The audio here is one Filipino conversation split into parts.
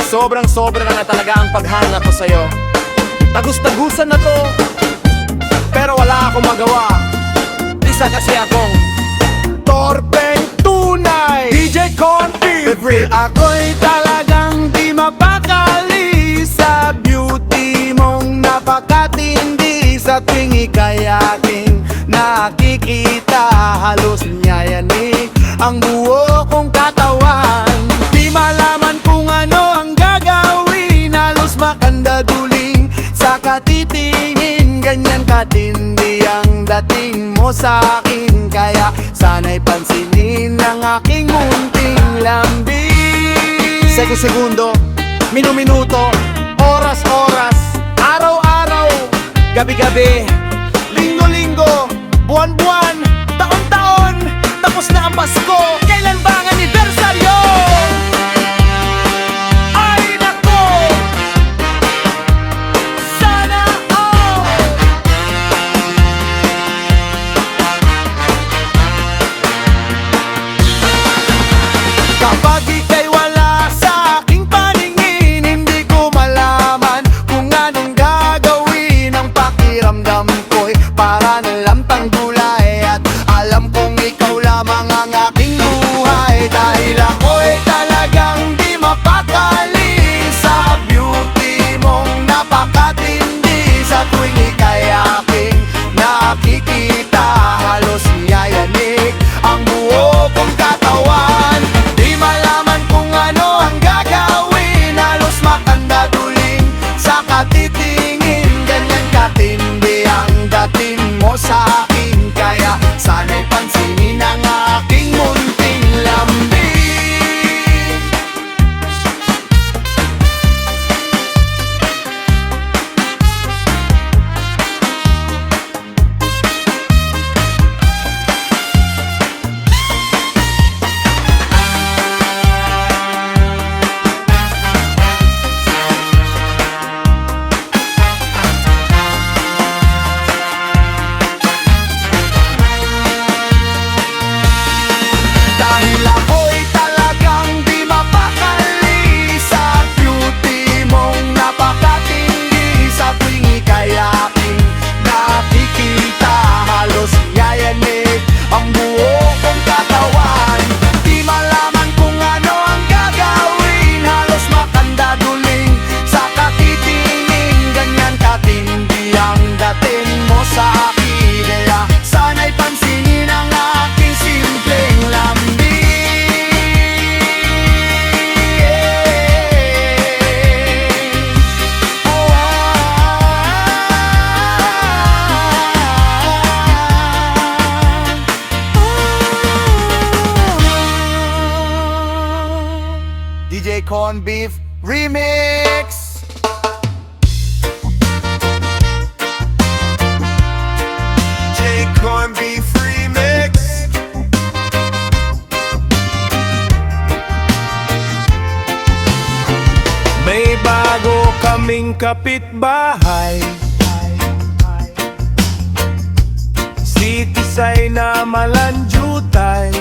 Sobrang-sobra na talaga ang paghanap ko sa'yo. Tagus-tagusan na to, pero wala akong magawa. Isa kasi akong torpeng tunay. DJ Conbeef, ako'y talagang di mapakali sa beauty mong napakatindi. Sa tuwing ika'y aking nakikita, halos niyayanig ang buo kong katawan. Di malaman kung ano ang gagawin, halos makandaduling sa katitingin. Ganyan katindi ang dating mo sa akin, kaya sana'y pansinin ang aking munting lambing. Segundo, minuto, oras, araw-araw, gabi-gabi, linggo-linggo, buwan-buwan, taon-taon. Tapos na ang Pasko, kailan ba ang anibersaryo? Ay nako, sana all. Kapag ika'y wala sa aking paningin, hindi ko malaman kung anong gagawin. Ang pakiramdam ko'y para na lamtang gulay, at alam kong ikaw lamang ang aking buhay. Dahil ako'y talagang di mapakali sa beauty mong napakatindi. Sa tuwing ika'y aking nakikita, halos niyayanig ang buo kong katawan. Di malaman kung ano ang gagawin, halos makandaduling sa katitingin. Ganyan katindi ang dating mo sa akin, kaya sana'y pansinin ang aking munting lambing. Dahil ako'y talagang di mapakali sa beauty mong napakatindi. Sa tuwing ika'y aking nakikita, halos yayanig ang buo kong katawan. Di malaman kung ano ang gagawin, halos makandaduling sa katitingin. Ganyan katindi ang dating mo sa akin, kaya sana'y pansinin ang aking simpleng lambing. DJ Conbeef Remix. DJ Conbeef Remix. May bago kaming kapitbahay, si Tisay na malanjutay.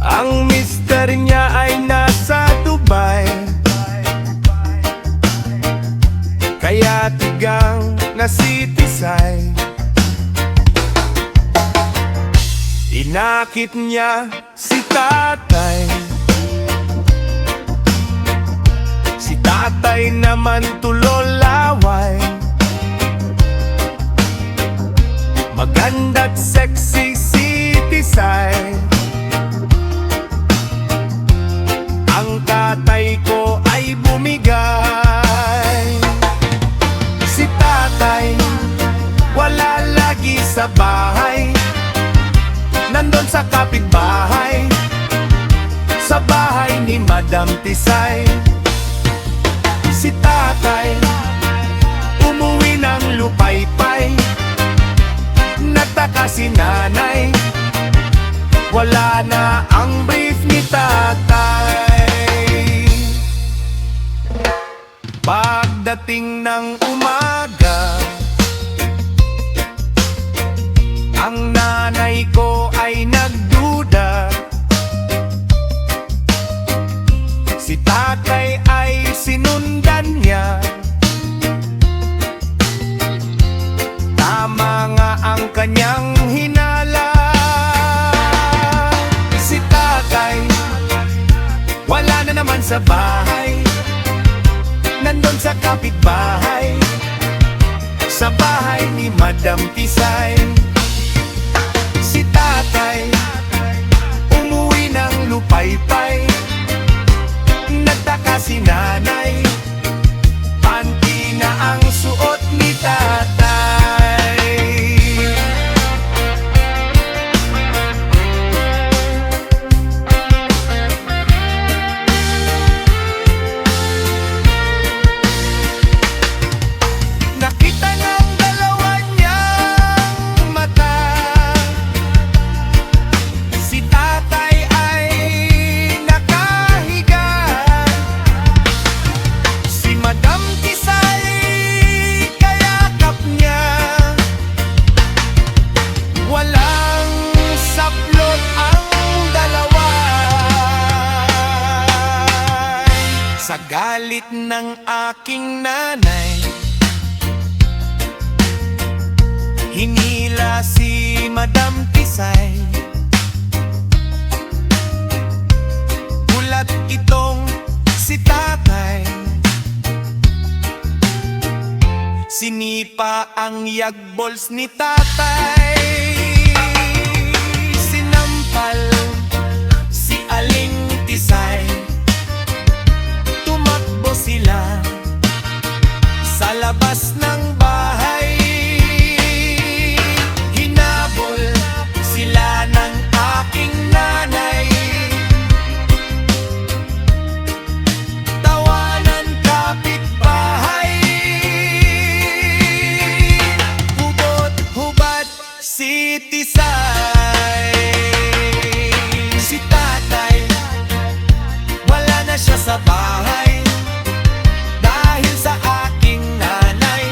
Ang mister niya ay nasa Dubai, kaya tigang na si Tisay. Inakit niya si tatay. Si tatay naman tulolaway, maganda't sexy si Tisay. Ang tatay ko ay bumigay. Si tatay wala lagi sa bahay, nandun sa kapitbahay, sa bahay ni Madam Tisay. Si tatay umuwi ng lupaypay, nagtaka si nanay, wala na ang brief ni tatay. Pagdating ng umaga, ang nanay ko ay nagduda. ang kanyang hinala. Si tatay, wala na naman sa bahay, nandun sa kapitbahay, sa bahay ni Madam Tisay. Si tatay, umuwi ng lupaypay, nagtaka si nanay, panty na ang suot ni tatay. Nakita ng dalawa niyang mata, si tatay ay nakahiga, si Madam Tisay kayakap niya, walang saplot ang dalawa. Sa galit ng aking nanay, hinila si Madam Tisay. Gulat itong si tatay, sinipa ang yagbols ni tatay. Sinampal si Aling Tisay, tumakbo sila sa labas ng bahay. Hinabol sila ng aking nanay, tawanan kapitbahay. Hubot-hubad si Tisay. Si tatay, wala na siya sa bahay, dahil sa aking nanay,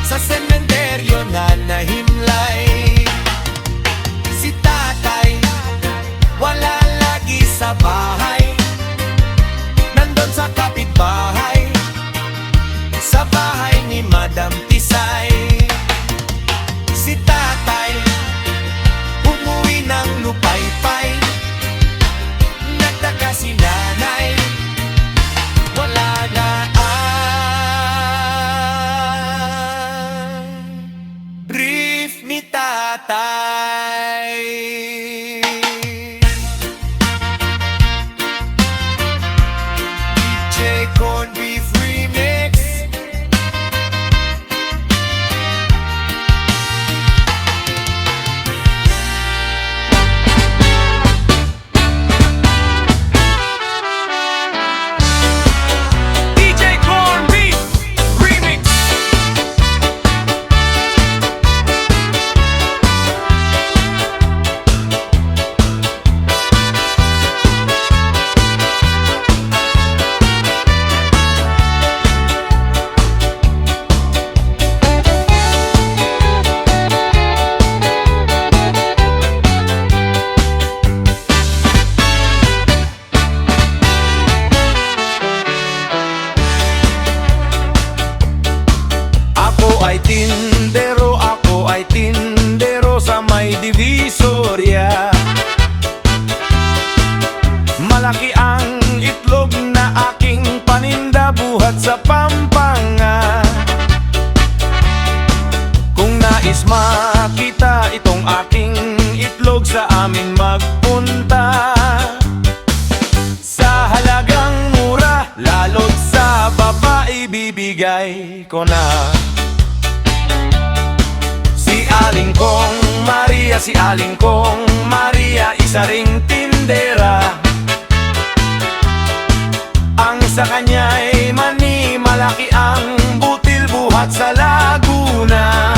sa sementeryo na nahimlay. Si tatay, wala lagi sa bahay, nandun sa kapitbahay, sa bahay ni Madam Tisay. Si tatay, umuwi ng lupaypay, nagtaka si nanay, wala na ang brief ni tatay. DJ Corn Beef Remix. DJ Corn Beef Remix. Ako ay tindero sa may Divisoria. Malaki ang itlog na aking paninda buhat sa Pampanga. Kung nais makita itong aking itlog, sa amin magpunta. Sa halagang mura, lalo't sa babae, bibigay ko na. Si Aling Kong Maria, isa ring tindera. Ang sa kanya'y mani, malaki ang butil buhat sa Laguna.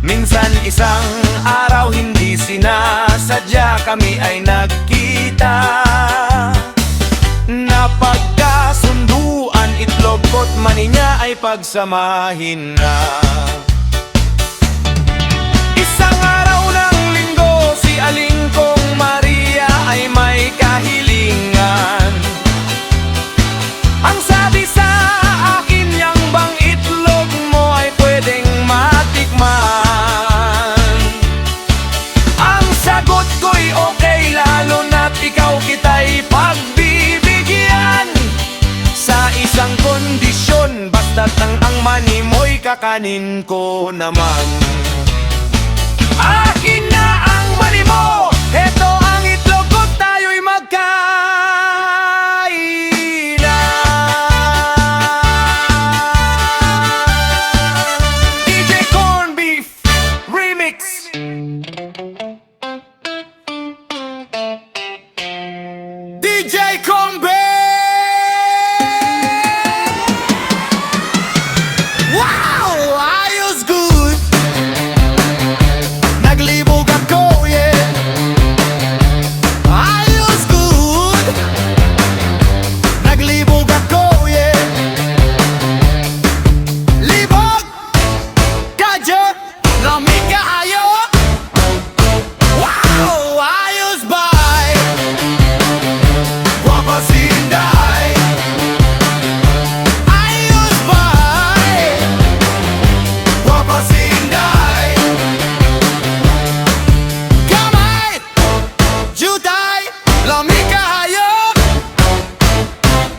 Minsan isang araw, hindi sinasadya, kami ay nagkita. Napagkasunduan, itlog ko't mani niya ay pagsamahin na. Isang araw ng linggo, si Aling Kong Maria ay may kahilingan. Ang sabi sa akin, yang bang itlog mo ay pwedeng matikman. kakanin ko naman. Akin na ang mani mo, eto ang itlog ko, tayo'y magkain na. DJ Corn Beef Remix. DJ Corn Beef. Wow! Ayos good! Naglibog ako, yeah! Ayos good! Naglibog ako, yeah! Libog! Kadyo! Lamig kaayo! Wow! Ayos bay! Wapasinday! Ayos bay! Wapasinday! Kamay! Jutay! Lamig kaayo!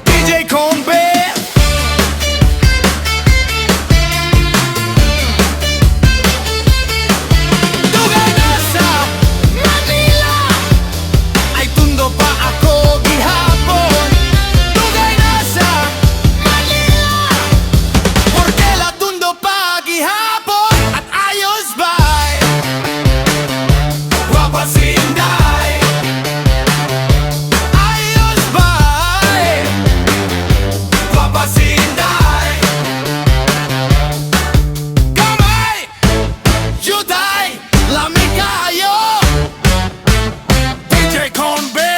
DJ Combe! Dugay na sa Manila! Ay tundo pa ako gihapon. Dugay na sa Manila! Porque la tundo pa gihapon. At ayos bay! Wapasinday! Ayos bay! Wapasinday! Kamay! Jutay! Lamig kaayo! DJ Combe!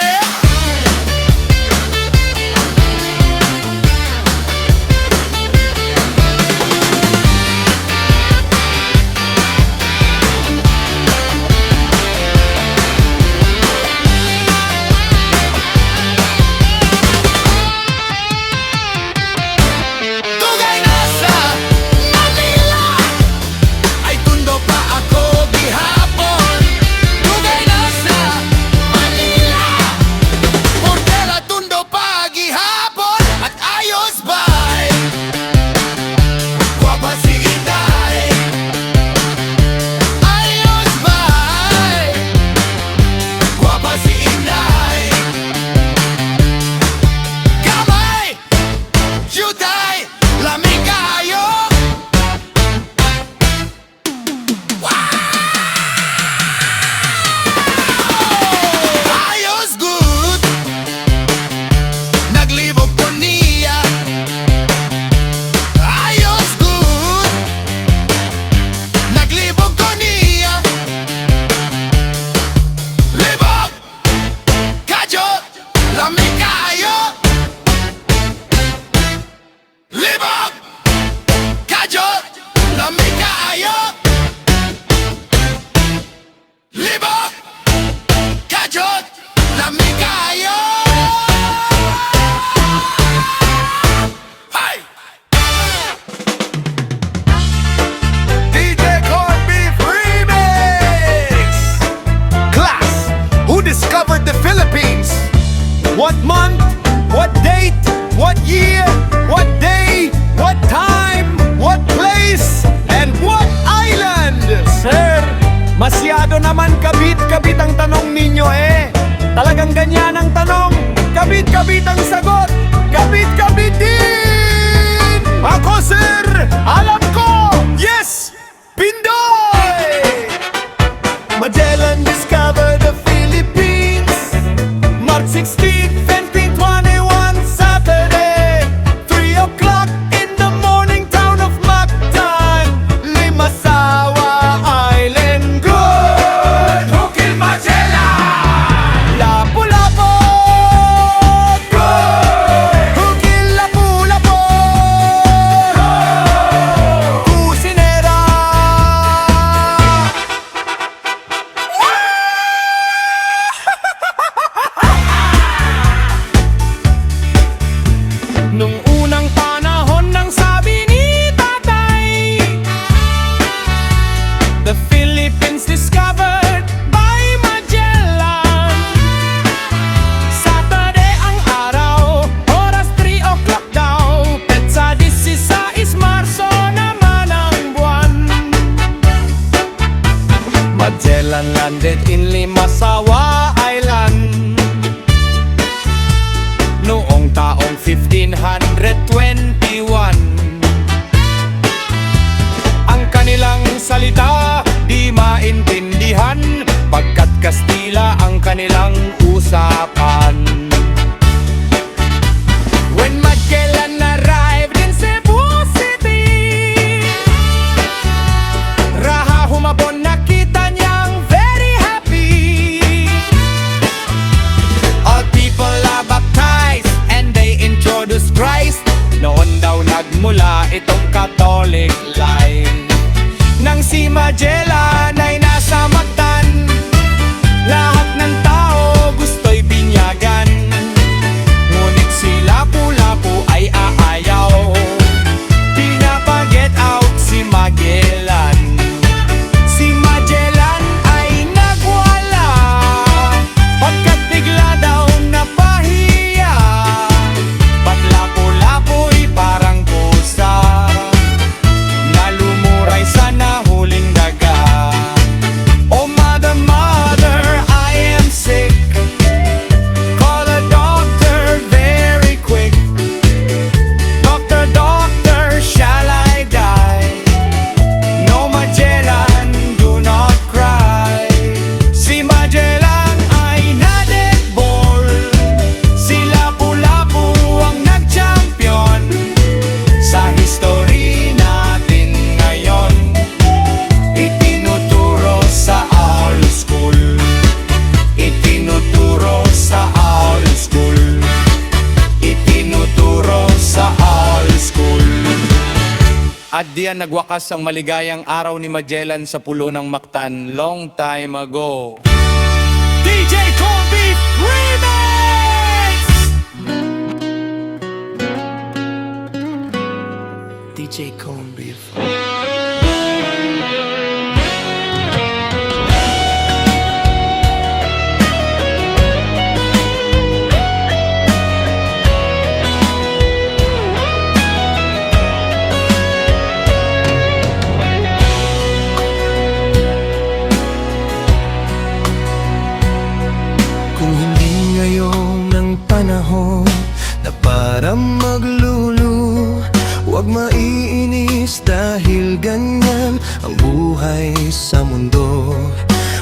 Dugay na sa Manila! Ay tundo pa ako gihapon. Dugay na sa Manila! Porque la tundo pa gihapon. At ayos bay! Wapasinday! Ayos bay! Wapasinday! Kamay! Jutay! Lamig kaayo! Ayos good! Naglibog ko niya! Ayos good! Naglibog ko niya! Libog! Kadyo! Lamig kaayo! Libog! Kadyo! Lamig kaayo! Libog! Kadyo! Lamig kaayo! Hey! DJ Corn Beef Remix! Class, who discovered the Philippines? What month? What date? What year? What day? What time? What place? And what island? Sir, masyado naman kabit-kabit ang tanong ninyo eh. Talagang ganyan ang tanong. Kabit-kabit ang sagot. Kabit-kabit din! Ako sir, alam ko! Yes! Pindoy! Magellan discovered the Philippines. March 16, 2021, Saturday, 3 o'clock in the morning, town of Mactan, Limasawa Island. Good! Who killed Magellan? Lapu-Lapu! Good! Who killed Lapu-Lapu? Magellan landed in Limasawa Island noong taong 1521. Ang kanilang salita di maintindihan, pagkat Kastila ang kanilang usapan. When Magellan arrived in Cebu City, Raha Humabon nakita niyang very happy. All people are baptized and they introduced Christ. Noon daw nagmula itong Catholic life. Nang si Magellan ay nasa Mactan, lahat ng tao gusto'y binyagan. Ngunit si Lapu-Lapu ay aayaw, pinapa-get out si Magellan. Si Magellan ay nagwala, pagkat bigla daw napahiya. Ba't Lapu-Lapu'y parang pusa na lumuray sa nahuling daga? Oh mother, mother, I am sick. Call a doctor very quick. Doctor, doctor, shall I die? No, Magellan, do not cry. Si Magellan ay na-deadball, si Lapu-Lapu ang nag-champion. Sa history natin ngayon, itinuturo sa all school. Itinuturo sa all school. Itinuturo sa all school. At diyan nagwakas ang maligayang araw ni Magellan sa pulo ng Mactan long time ago. DJ Corned Remix! DJ Corned Beef. Kung hindi ngayon ang panahon na para maglulu, huwag maiinis dahil ganyan ang buhay sa mundo.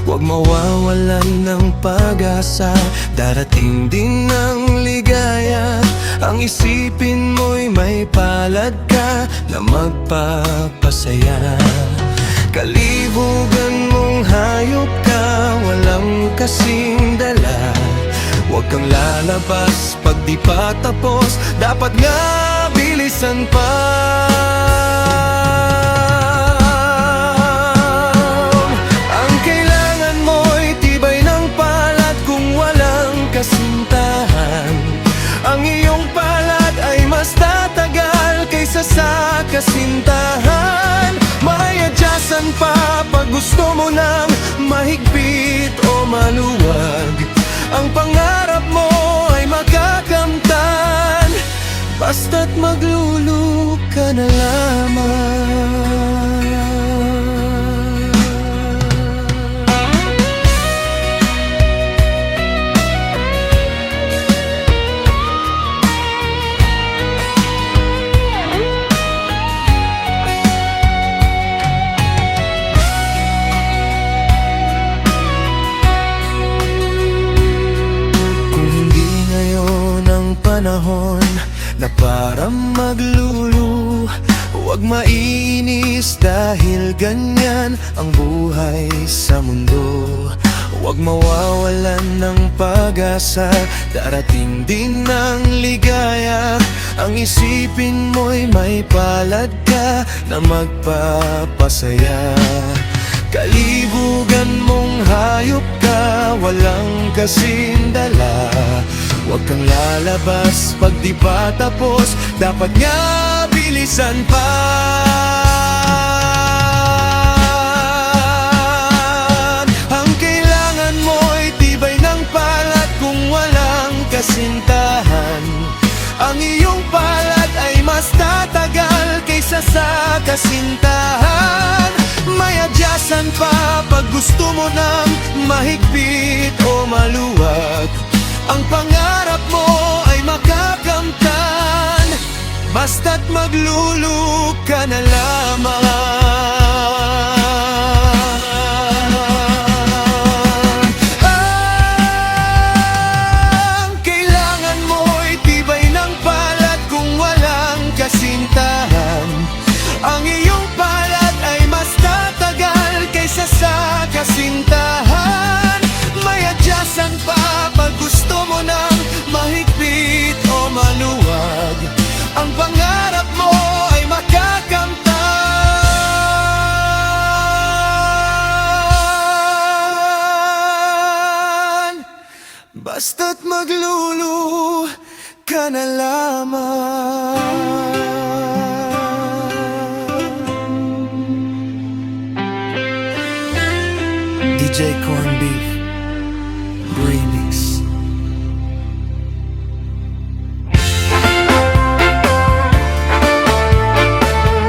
Huwag mawawalan ng pag-asa, darating din ang ligaya. Ang isipin mo'y may palad ka na magpapasaya. Kalibugan mong hayop ka, walang kasing dala. Huwag kang lalabas pag di pa tapos, dapat nga bilisan pa. Ang kailangan mo'y tibay ng palad kung walang kasintahan. Ang iyong palad ay mas tatagal kaysa sa kasintahan. May adyasan pa pag gusto mo ng mahigpit o maluwag. Ang pangarap mo ay makakamtan, basta't maglulu ka na lamang. Panahon na para maglulu, huwag mainis dahil ganyan ang buhay sa mundo. Huwag mawawalan ng pag-asa, darating din ang ligaya. Ang isipin mo'y may palad ka na magpapasaya. Kalibugan mong hayop ka, walang kasing dala. Huwag kang lalabas pag di pa tapos, dapat nga bilisan pa. Ang kailangan mo'y tibay ng palad kung walang kasintahan. Ang iyong palad ay mas tatagal kaysa sa kasintahan. May adyasan Saan pa pag gusto mo ng mahigpit o maluwag? Ang pangarap mo ay makakamtan, basta't maglulug ka na lamang. Ang kailangan mo'y tibay ng palad kung walang kasintahan. Ang iyong palad ay mas tatagal kaysa sa kasintahan. May adyasan pa pag gusto mo ng mahigpit o maluwag. Ang pangarap mo ay makakamtan, basta't maglulu ka na lamang. DJ Corn Beef Remix.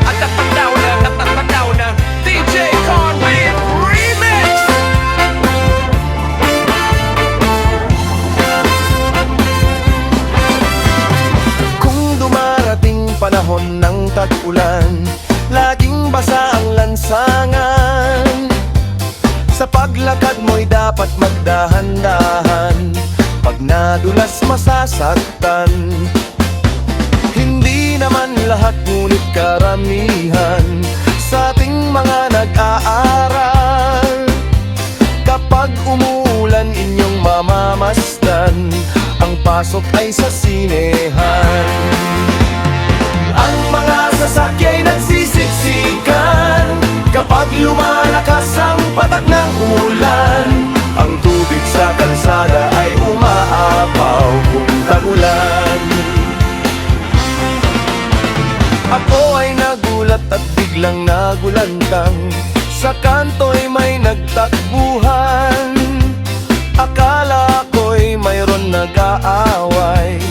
At napagdaw na DJ Conway Remix. Kung dumarating panahon ng tag-ulan, laging basa ang lansangan. Sa paglakad mo'y dapat magdahan-dahan, pag nadulas masasaktan. Hindi naman lahat ngunit karamihan sa ating mga nag-aaral. Kapag umuulan inyong mamamasdan, ang pasok ay sa sinehan. Ang mga sasakya'y nagsisiksikan kapag lumalakas ang patak ng ulan. Ang tubig sa kalsada ay umaapaw kung tag-ulan. Ako ay nagulat at biglang nagulantang, sa kanto'y may nagtakbuhan. Akala ko'y mayroon nag-aaway,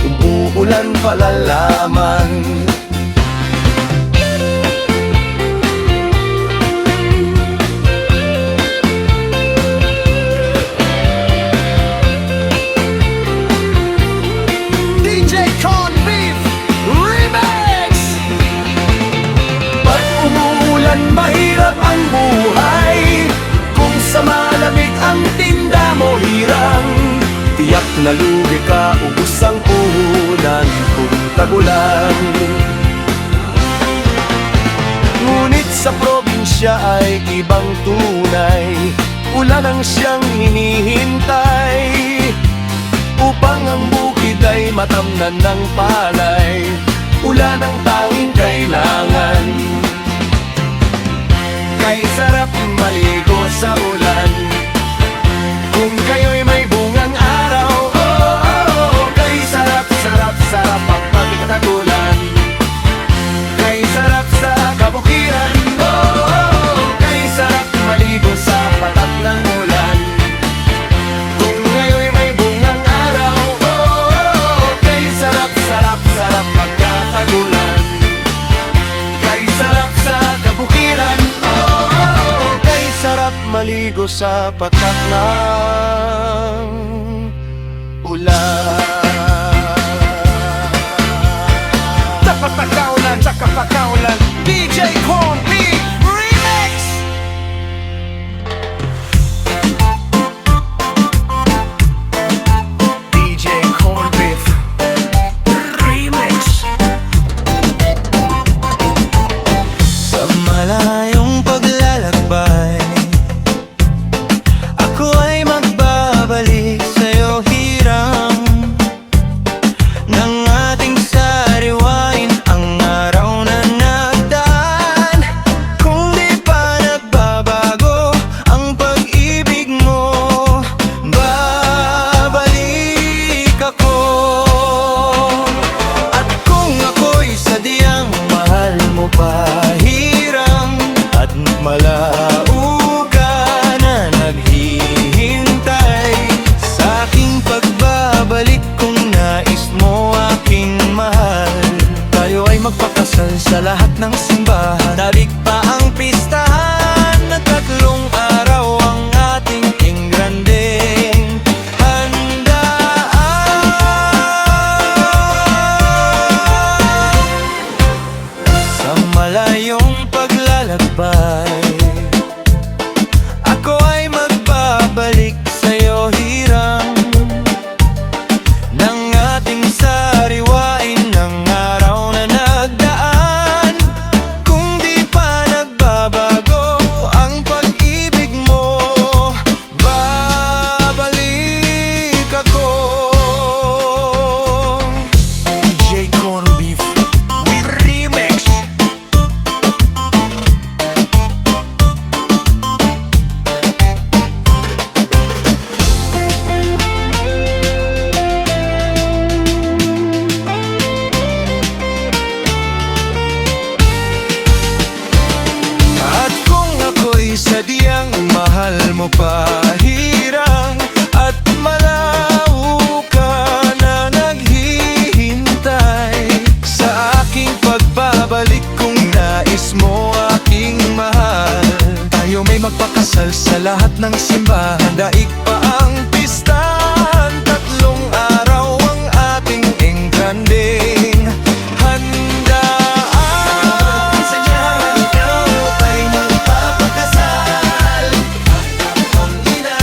umuulan pala lamang. DJ Corn Beef Remix. Pag umuulan mahirap ang buhay, kung sa malamig ang tinda mo hirang. Tiyak na lugi ka, ubus ang puhunan kung tagulan. Ngunit sa probinsya ay ibang tunay, ulan ang siyang hinihintay, upang ang bukid ay matamnan ng palay. Ulan ang tanging kailangan. Kay sarap maligo sa ulan, kung kayo'y may bungang araw. Oh, oh, oh. Kay sarap, sarap, sarap ang pagtatagulan. Kay sarap sa kabukiran. Oh, oh, oh. Kay sarap maligo sa patak ng ulan, kung ngayo'y may bungang araw. Oh, oh, oh. Kay sarap, sarap, sarap magkatagulan. Kay sarap sa kabukiran. Oh, oh, oh. Kay sarap maligo sa patak ng ulan. Takapakaulan, DJ Corn Beef Remix. DJ Corn Beef Remix. Sa malayong paglalakbay, ako ay magbabalik sa'yo hirang ng ating sariwain ang araw na nagdaan. Kung di pa nagbabago ang pag-ibig mo, babalik ako. At kung ako'y sadyang mahal mo pa hirang, at malao ka na naghihintay sa aking pagbabalik, kung nais mo aking mahal, tayo ay magpakasal sa lahat ng simbahan. Dalig pa ang pistahan at ay magpakasal sa lahat ng simbahan. Daig pa ang pistahan, 3 araw ang ating engranding handaan. Sadyahan ikaw ay magpapakasal, ang ina.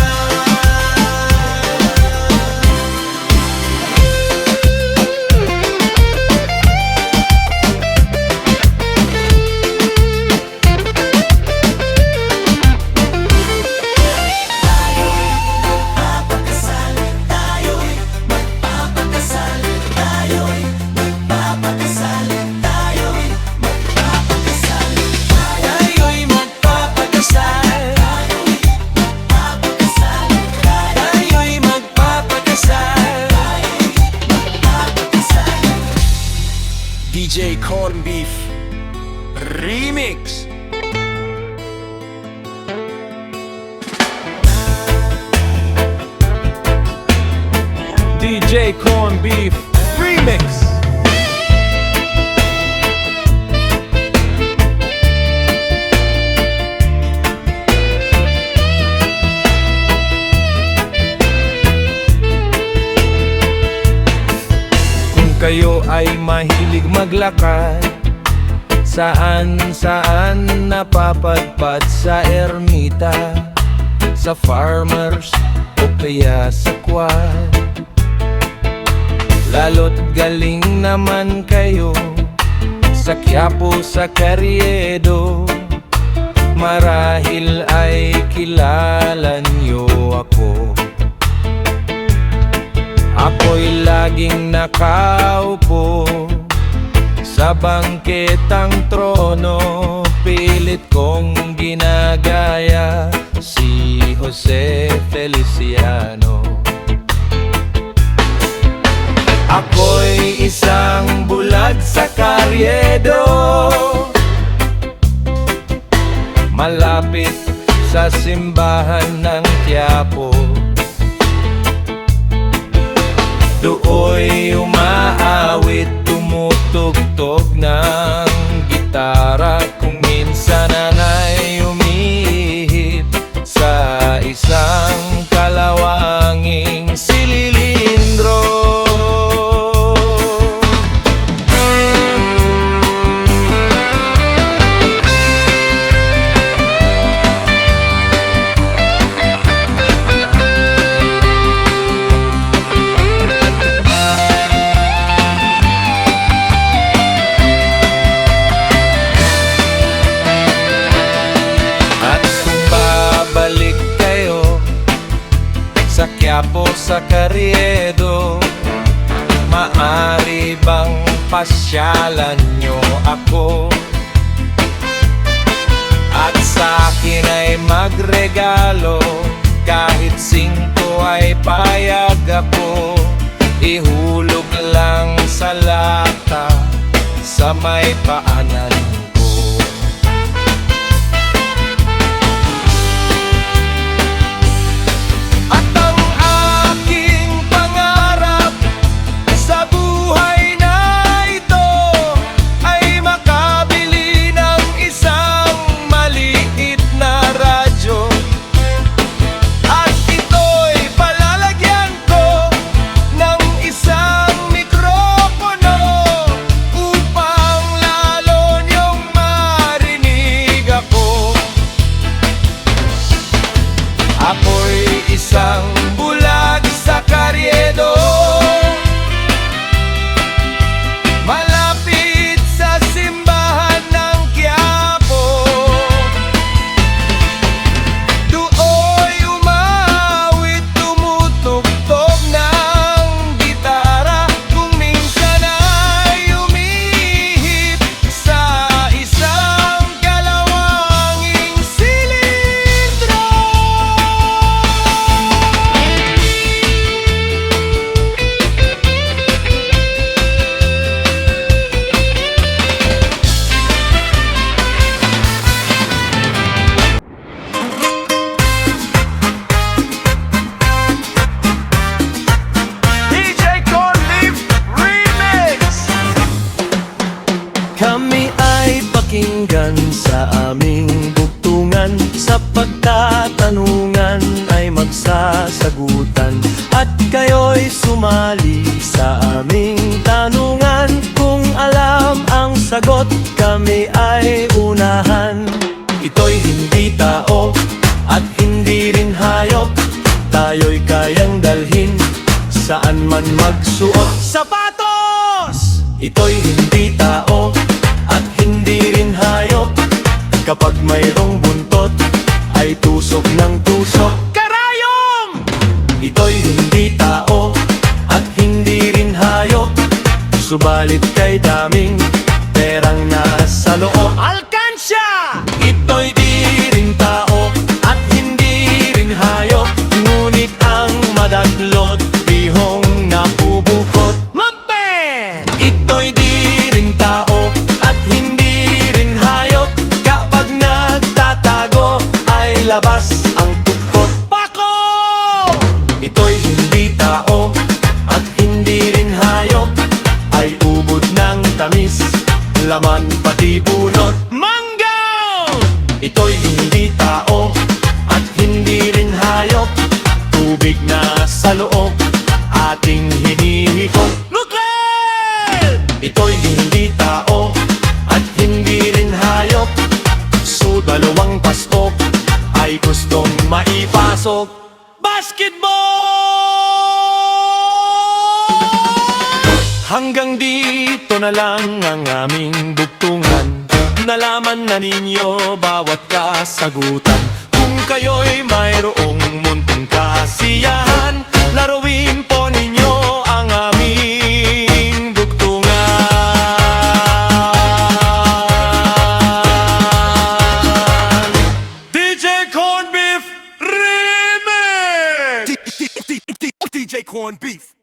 Tayo'y magpapakasal, tayo'y magpapakasal. DJ Corn Beef Remix. DJ Corn Beef Remix. Kung kayo ay mahilig maglakad, saan-saan napapadpad, sa ermita, sa farmers o kaya sa quad. Lalo't galing naman kayo sa Quiapo, sa Carriedo, marahil ay kilala niyo ako. Ako'y laging nakaupo sa bangketang trono, pilit kong ginagaya si Jose Feliciano. Ako'y isang bulag sa Carriedo, malapit sa simbahan ng Quiapo. Dooy umaawit, tumutugtog ng gitara, kung minsan ay umihip sa isang kalawanging silindro. Sa Quiapo, sa Carriedo, maari bang pasyalan nyo ako? At sa akin ay magregalo, kahit 5 ay payag ako. Ihulog lang sa lata, sa may paanan ko. At ang aking pangarap sa buhay na ito ay makabili ng isang maliit na radyo. At ito'y palalagyan ko ng isang mikropono upang lalo niyong marinig ako. Ako'y isang bulag sa Carriedo, malapit sa simbahan ng Quiapo. Dooy umawit, tumutugtog ng gitara, kung minsan ay umihip sa isang kalawanging silindro. magtatanungan ay magsasagutan, at kayo'y sumali sa aming tanungan. Kung alam ang sagot, kami ay unahan. Ito'y hindi tao at hindi rin hayop, tayo'y kayang dalhin saan man magsuot. Sapatos! Ito'y hindi tao at hindi rin hayop, kapag mayroong buntot ay tusok ng tusok. Karayom! Ito'y hindi tao at hindi rin hayop, subalit kay daming perang nasa loob. Alkansya! Ito'y di rin tao at hindi rin hayop, ngunit ang madaglot bihong napubukot. Mampet! Ito'y di rin tao at hindi rin hayop, kapag nagtatago ay labas ang tukot. Pako! Ito'y hindi tao at hindi rin hayop, ay ubod ng tamis, laman pati bunot. Mango! Ito'y hindi tao at hindi rin hayop, tubig na sa loob ating hinihigop. Nuklel! Ito'y hindi tao at hindi rin hayop, dalawang pasok ay gustong maipasok. Basketball! Hanggang dito na lang ang aming bugtungan. Nalaman na ninyo bawat kasagutan. Kung kayo'y mayroong munting kasiyahan, laruin po ninyo ang aming bugtungan. DJ Corn Beef Remix! DJ Corn Beef.